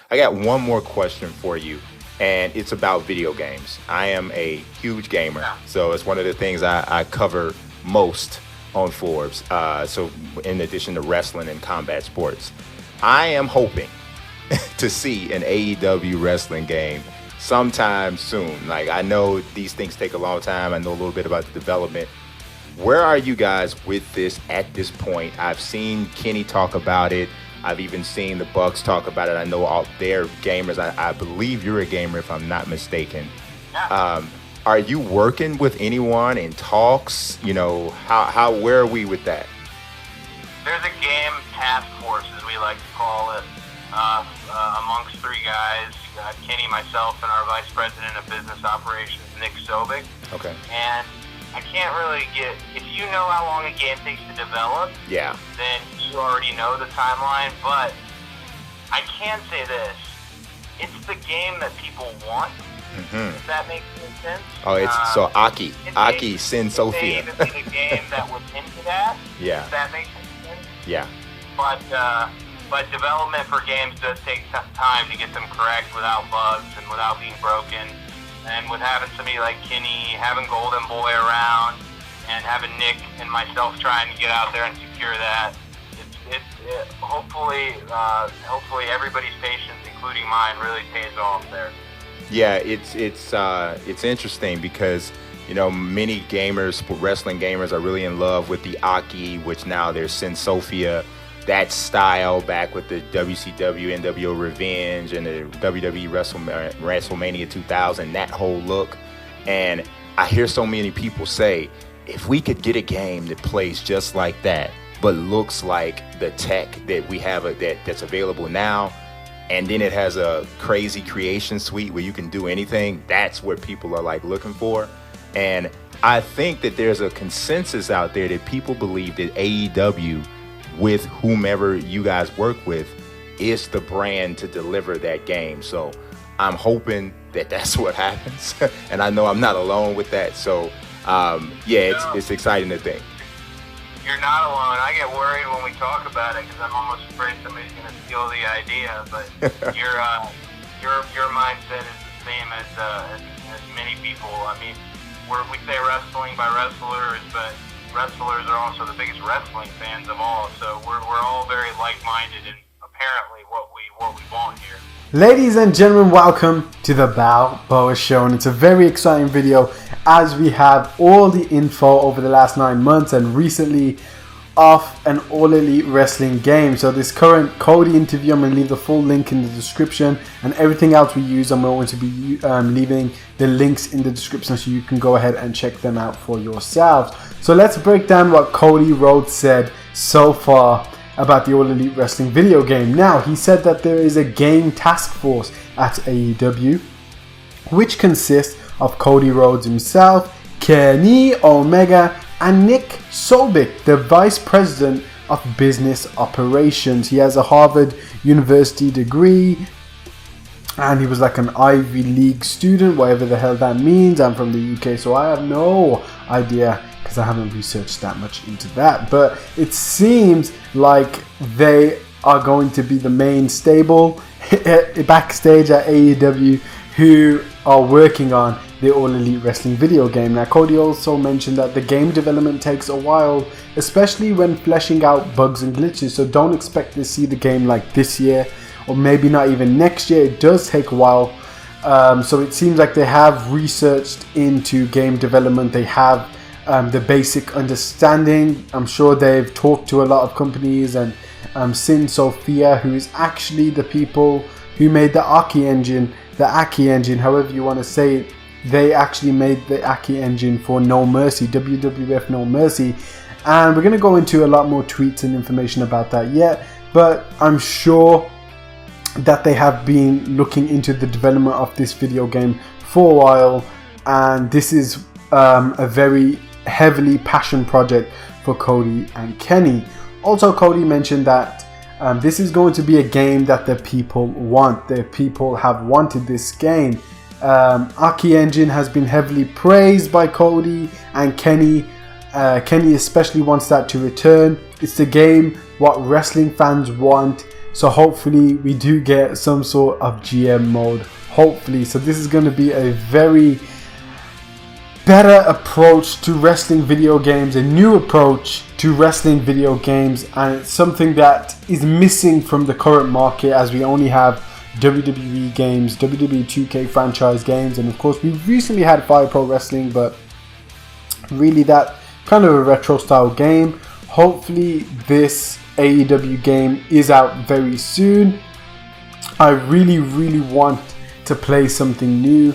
I got one more question for you, and it's about video games. I am a huge gamer, Yeah. so it's one of the things I cover most on Forbes. So, in addition to wrestling and combat sports, I am hoping to see an AEW wrestling game sometime soon. Like, I know these things take a long time. I know a little bit about the development. Where are you guys with this at this point? I've seen Kenny talk about it. I've even seen the Bucks talk about it. I know all their gamers. I believe you're a gamer, if I'm not mistaken. Yeah. Are you working with anyone in talks? You know, where are we with that? There's a game task force, as we like to call it, amongst three guys, Kenny, myself, and our Vice President of Business Operations, Nick Sobek. Okay. And I can't really if you know how long a game takes to develop, Yeah. then you already know the timeline, but I can say this, it's the game that people want, if that makes any sense. Oh, it's so Aki Sin Sophia. It's the game that was into that, Yeah. if that makes any sense. Yeah. But development for games does take time to get them correct without bugs and without being broken. And with having somebody like Kenny, having Golden Boy around, and having Nick and myself trying to get out there and secure that, hopefully everybody's patience, including mine, really pays off there. Yeah, it's interesting because, you know, many gamers, wrestling gamers, are really in love with the Aki, which now there's Sin Sophia, that style back with the WCW, NWO Revenge, and the WWE WrestleMania 2000, that whole look. And I hear so many people say, if we could get a game that plays just like that, but looks like the tech that we have that's available now, and then it has a crazy creation suite where you can do anything, that's what people are like looking for. And I think that there's a consensus out there that people believe that AEW, with whomever you guys work with, is the brand to deliver that game. So I'm hoping that that's what happens. And I know I'm not alone with that. So it's exciting to think. You're not alone. I get worried when we talk about it because I'm almost afraid somebody's going to steal the idea. But your mindset is the same as many people. I mean, we say wrestling by wrestlers, but wrestlers are also the biggest wrestling fans of all. So we're all very like-minded in apparently what we want here. Ladies and gentlemen, welcome to the Balboa Show, and it's a very exciting video as we have all the info over the last 9 months and recently off an All Elite Wrestling game. So this current Cody interview, I'm going to leave the full link in the description, and everything else we use, I'm going to be leaving the links in the description so you can go ahead and check them out for yourselves. So let's break down what Cody Rhodes said so far about the All Elite Wrestling video game. Now, he said that there is a game task force at AEW, which consists of Cody Rhodes himself, Kenny Omega, and Nick Sobek, the Vice President of Business Operations. He has a Harvard University degree, and he was like an Ivy League student, whatever the hell that means. I'm from the UK, so I have no idea because I haven't researched that much into that. But it seems like they are going to be the main stable backstage at AEW who are working on the All Elite Wrestling video game. Now, Cody also mentioned that the game development takes a while, especially when fleshing out bugs and glitches. So don't expect to see the game like this year, or maybe not even next year. It does take a while. So it seems like they have researched into game development. They have the basic understanding. I'm sure they've talked to a lot of companies, and Sin Sophia, who is actually the people who made the Aki engine, however you want to say it. They actually made the Aki engine for No Mercy, WWF No Mercy, and we're going to go into a lot more tweets and information about that yet, but I'm sure that they have been looking into the development of this video game for a while, and this is a very heavily passion project for Cody and Kenny. Also, Cody mentioned that this is going to be a game that the people want. The people have wanted this game. Aki engine has been heavily praised by Cody and Kenny. Kenny especially wants that to return. It's the game what wrestling fans want. So hopefully we do get some sort of GM mode, hopefully. So this is going to be a very better approach to wrestling video games, a new approach to wrestling video games, and it's something that is missing from the current market, as we only have WWE games, WWE 2K franchise games, and of course we've recently had Fire Pro Wrestling, but really that kind of a retro style game. Hopefully this AEW game is out very soon. I really want to play something new.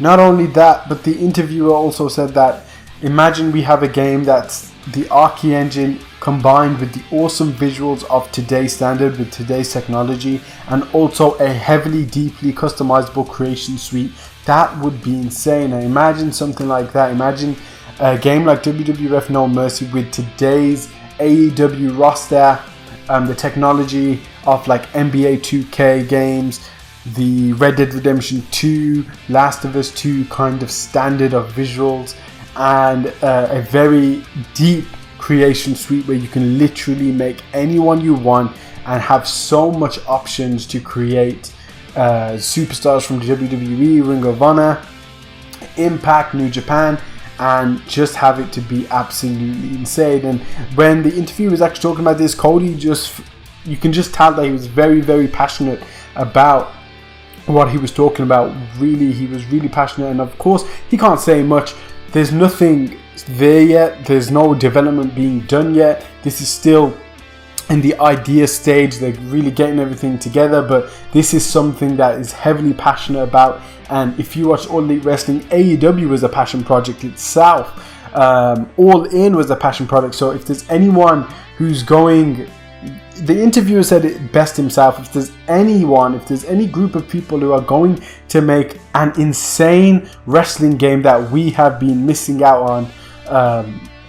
Not only that, but the interviewer also said that imagine we have a game that's the Archie engine combined with the awesome visuals of today's standard with today's technology, and also a heavily deeply customizable creation suite. That would be insane. Now imagine something like that. Imagine a game like WWF No Mercy with today's AEW roster, the technology of like NBA 2K games, the Red Dead Redemption 2, Last of Us 2 kind of standard of visuals, and a very deep creation suite where you can literally make anyone you want and have so much options to create superstars from WWE, Ring of Honor, Impact, New Japan, and just have it to be absolutely insane. And when the interview was actually talking about this, Cody you can just tell that he was very passionate about what he was talking about. Really, he was really passionate, and of course he can't say much. There's nothing there yet, there's no development being done yet. This is still in the idea stage. They're really getting everything together, but this is something that is heavily passionate about. And if you watch All Elite Wrestling, AEW was a passion project itself. All In was a passion project. So if there's anyone who's going, the interviewer said it best himself, if there's any group of people who are going to make an insane wrestling game that we have been missing out on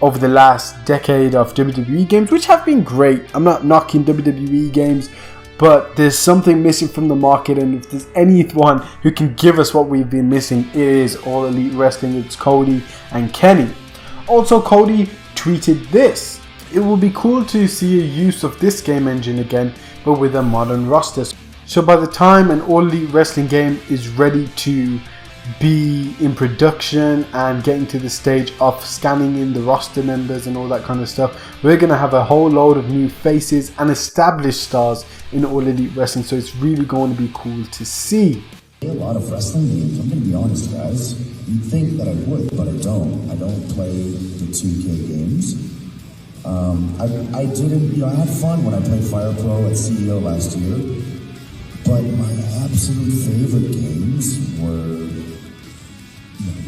over the last decade of WWE games, which have been great. I'm not knocking WWE games, but there's something missing from the market, and if there's anyone who can give us what we've been missing, it is All Elite Wrestling. It's Cody and Kenny. Also, Cody tweeted this: it will be cool to see a use of this game engine again, but with a modern roster. So by the time an All Elite Wrestling game is ready to be in production and getting to the stage of scanning in the roster members and all that kind of stuff, we're going to have a whole load of new faces and established stars in All Elite Wrestling. So it's really going to be cool to see. A lot of wrestling games. I'm going to be honest, guys. You'd think that I would, but I don't. I don't play the 2K games. I didn't, I had fun when I played Fire Pro at CEO last year, but my absolute favorite games were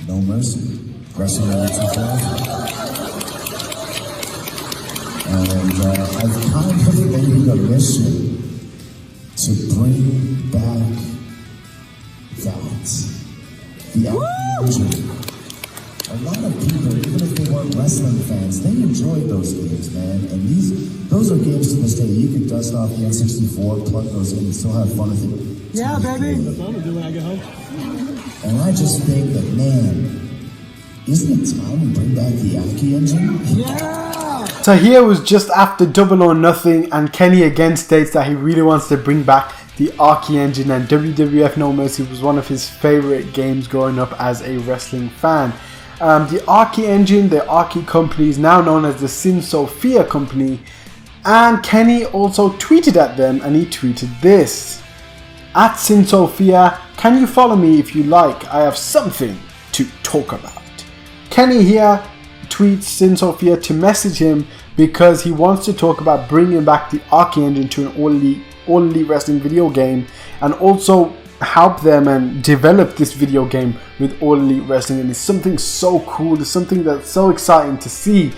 No Mercy, Wrestling Elite 2000. And I've kind of made a mission to bring back the engine. A lot of people, even if they weren't wrestling fans, they enjoyed those games, man. And those are games to this day. You could dust off the N64, plug those in, and still have fun with it. Yeah, baby. That's what I'm gonna do when I get home. And I just think that, man, isn't it time to bring back the Aki engine? Yeah! So here was just after Double or Nothing, and Kenny again states that he really wants to bring back the Archie engine, and WWF No Mercy was one of his favorite games growing up as a wrestling fan. The Archie engine, the Archie company, is now known as the Sin Sophia company, and Kenny also tweeted at them, and he tweeted this: at Sin Sophia, can you follow me if you like? I have something to talk about. Kenny here tweets Sin Sophia to message him because he wants to talk about bringing back the Archie engine to an All Elite Wrestling video game, and also help them and develop this video game with All Elite Wrestling. And it's something so cool, it's something that's so exciting to see.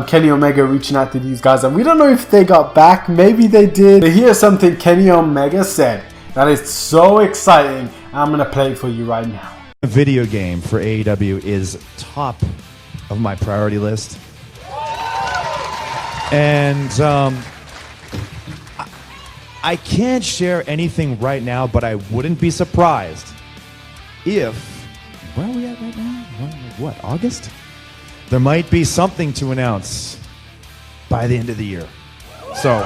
Kenny Omega reaching out to these guys, and we don't know if they got back, maybe they did, but here's something Kenny Omega said that is so exciting. I'm gonna play it for you right now. A video game for AEW is top of my priority list, and I can't share anything right now, but I wouldn't be surprised if, where are we at right now? What, August? There might be something to announce by the end of the year. So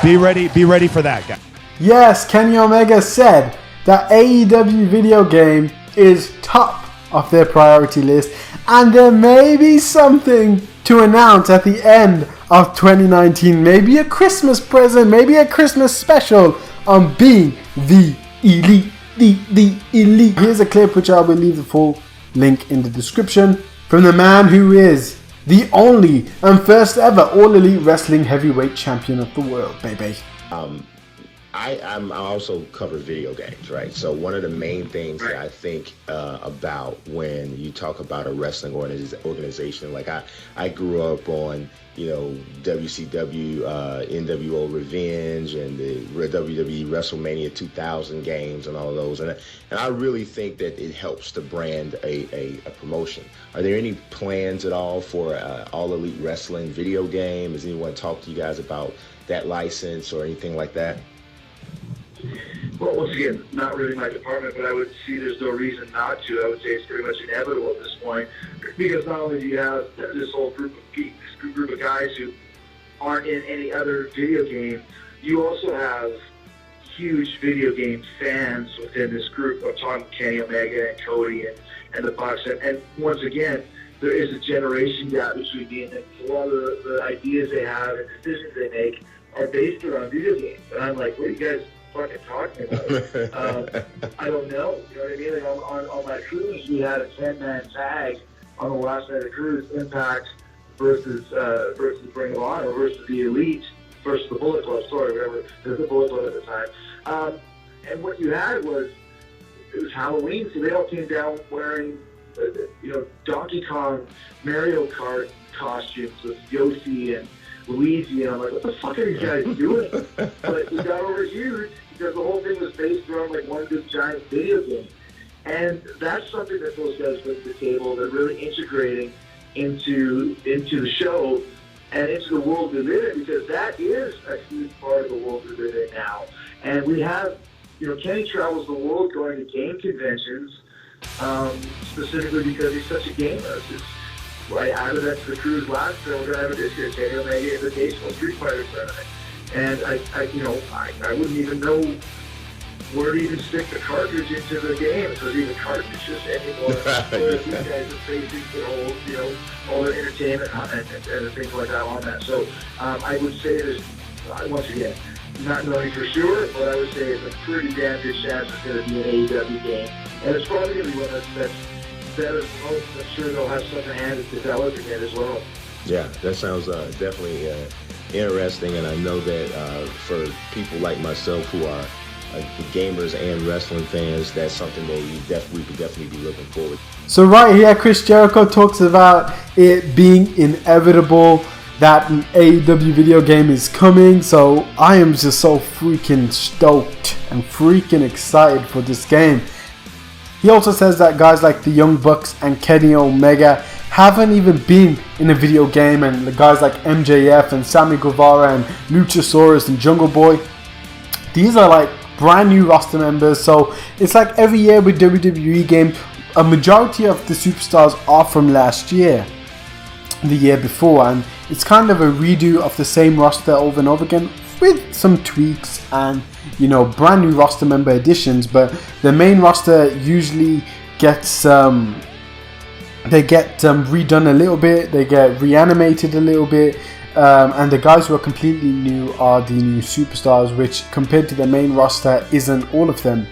Be ready for that, guy. Yes, Kenny Omega said that AEW video game is top of their priority list, and there may be something to announce at the end of 2019. Maybe a Christmas present, maybe a Christmas special on being the elite. The elite. Here's a clip which I will leave the full link in the description from the man who is the only and first ever All Elite Wrestling Heavyweight Champion of the world, baby. I also cover video games, right? So one of the main things that I think about when you talk about a wrestling organization, like I grew up on, you know, WCW, NWO Revenge, and the WWE WrestleMania 2000 games and all of those, and I really think that it helps to brand a promotion. Are there any plans at all for All Elite Wrestling video game? Has anyone talked to you guys about that license or anything like that? Well, once again, not really my department, but I would see there's no reason not to. I would say it's pretty much inevitable at this point, because not only do you have this whole group of geeks, group of guys who aren't in any other video game, you also have huge video game fans within this group. I'm talking Kenny Omega and Cody and the Bucks, and once again, there is a generation gap between me and them. A lot of the ideas they have and decisions they make are based around video games, and I'm like, what are you guys fucking talking about? I don't know. You know what I mean? Like on my cruise, we had a 10-man tag on the last night of the cruise, Impact versus Ring of Honor versus the Elite versus the Bullet Club. Sorry, whatever. It was the Bullet Club at the time. And what you had was, it was Halloween, so they all came down wearing, Donkey Kong, Mario Kart costumes with Yoshi and Luigi, and I'm like, what the fuck are these guys doing? But we got overused because the whole thing was based around like one big giant video game. And that's something that those guys bring to the table. They're really integrating into the show and into the world we live in, because that is a huge part of the world we live in now. And we have, Kenny travels the world going to game conventions, specifically because he's such a gamer. Right out of that the cruise last year, we're gonna have a this year, Kenny Omega Invitational Street Fighter Tournament, and I wouldn't even know where to even stick the cartridge into the game, because even cartridges anymore. Whereas these guys are facing the whole, all their entertainment and things like that on that. So I would say there's, once again, not knowing for sure, but I would say it's a pretty damn good chance it's going to be an AEW game, and it's probably going to be one that's better than most. I'm sure they'll have something handed to developing it as well. Yeah, that sounds definitely interesting, and I know that for people like myself who are gamers and wrestling fans, that's something that we could definitely be looking forward to. So right here, Chris Jericho talks about it being inevitable that an AEW video game is coming. So I am just so freaking stoked and freaking excited for this game. He also says that guys like the Young Bucks and Kenny Omega haven't even been in a video game, and the guys like MJF and Sammy Guevara and Luchasaurus and Jungle Boy, these are like brand new roster members. So it's like every year with WWE games, a majority of the superstars are from last year, the year before, and it's kind of a redo of the same roster over and over again with some tweaks and brand new roster member additions. But the main roster usually gets redone a little bit, they get reanimated a little bit, and the guys who are completely new are the new superstars, which compared to the main roster isn't all of them.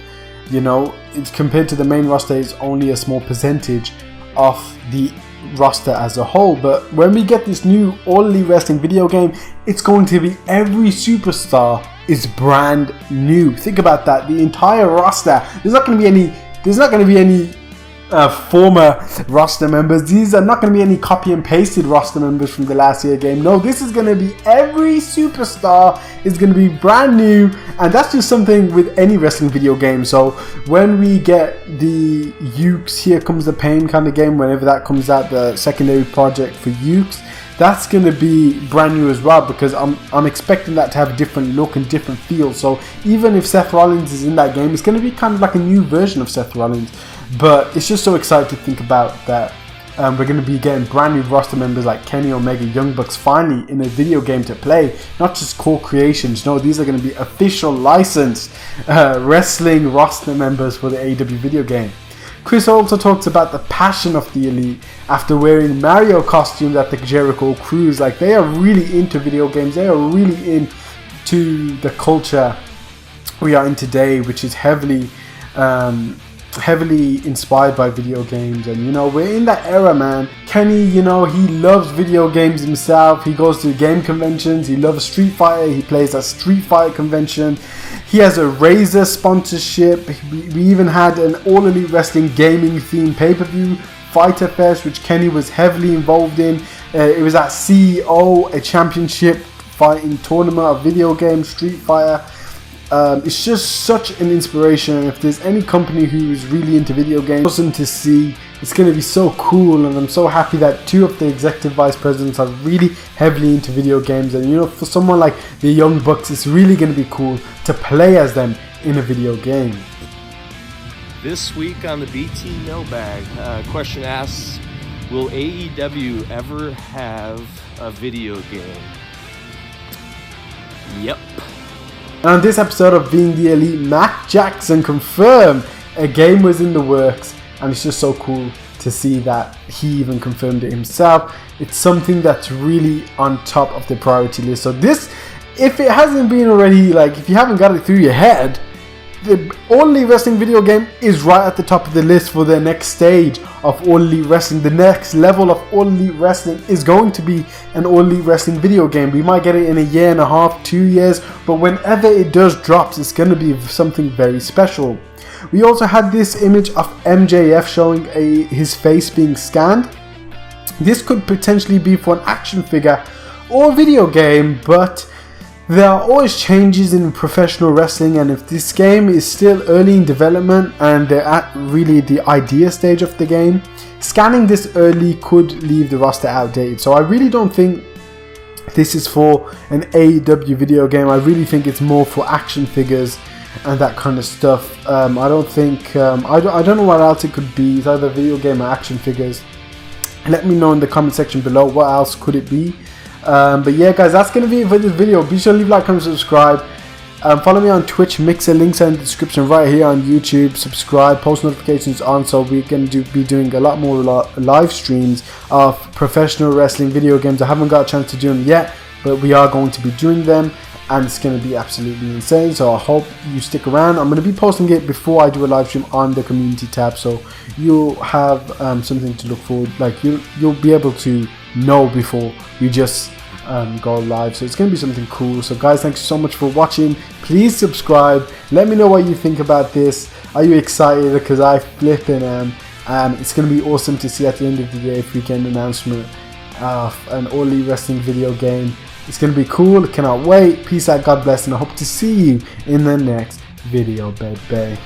It's compared to the main roster is only a small percentage of the roster as a whole. But when we get this new All Elite Wrestling video game, it's going to be every superstar is brand new. Think about that. The entire roster. There's not going to be any former roster members. These are not going to be any copy and pasted roster members from the last year game. No, this is going to be every superstar is going to be brand new, and that's just something with any wrestling video game. So when we get the Ukes Here Comes the Pain kind of game, whenever that comes out, the secondary project for Ukes, that's going to be brand new as well, because I'm expecting that to have a different look and different feel. So even if Seth Rollins is in that game, it's going to be kind of like a new version of Seth Rollins. But it's just so exciting to think about that We're going to be getting brand new roster members like Kenny Omega, Young Bucks finally in a video game to play, not just core creations. No, these are going to be official licensed wrestling roster members for the AEW video game. Chris also talks about the passion of the Elite after wearing Mario costumes at the Jericho Cruise. Like, they are really into video games. They are really into the culture we are in today, which is heavily inspired by video games. And you know, we're in that era, man. Kenny, you know, he loves video games himself. He goes to game conventions. He loves Street Fighter. He plays at Street Fighter convention. He has a Razer sponsorship. We even had an All Elite Wrestling gaming themed pay-per-view, Fighter Fest, which Kenny was heavily involved in. It was at CEO, a championship fighting tournament of video games, Street Fighter. It's just such an inspiration. If there's any company who's really into video games, awesome to see. It's going to be so cool, and I'm so happy that 2 of the executive vice presidents are really heavily into video games. And you know, for someone like the Young Bucks, it's really going to be cool to play as them in a video game. This week on the BT Mailbag, question asks, will AEW ever have a video game? Yep. On this episode of Being the Elite, Matt Jackson confirmed a game was in the works, and it's just so cool to see that he even confirmed it himself. It's something that's really on top of the priority list. So this, if it hasn't been already, like, if you haven't got it through your head, the All Elite Wrestling video game is right at the top of the list for the next stage of All Elite Wrestling. The next level of All Elite Wrestling is going to be an All Elite Wrestling video game. We might get it in a year and a half, 2 years, but whenever it does drops, it's going to be something very special. We also had this image of MJF showing his face being scanned. This could potentially be for an action figure or video game, but there are always changes in professional wrestling, and if this game is still early in development and they're at really the idea stage of the game, scanning this early could leave the roster outdated. So I really don't think this is for an AEW video game. I really think it's more for action figures and that kind of stuff. I don't think, I don't know what else it could be. It's either video game or action figures. Let me know in the comment section below what else could it be. But yeah, guys, that's going to be it for this video. Be sure to leave a like, comment, subscribe. Follow me on Twitch, Mixer, links are in the description right here on YouTube. Subscribe, post notifications on, so we're going to be doing a lot more live streams of professional wrestling video games. I haven't got a chance to do them yet, but we are going to be doing them, and it's going to be absolutely insane. So I hope you stick around. I'm going to be posting it before I do a live stream on the community tab, so you'll have something to look forward. Like, you'll be able to know before you just go live. So it's going to be something cool. So guys, thanks so much for watching. Please subscribe. Let me know what you think about this. Are you excited? Because I flipping am. It's going to be awesome to see at the end of the day if we get an announcement of an All Elite Wrestling video game. It's going to be cool. Cannot wait. Peace out. God bless. And I hope to see you in the next video, baby.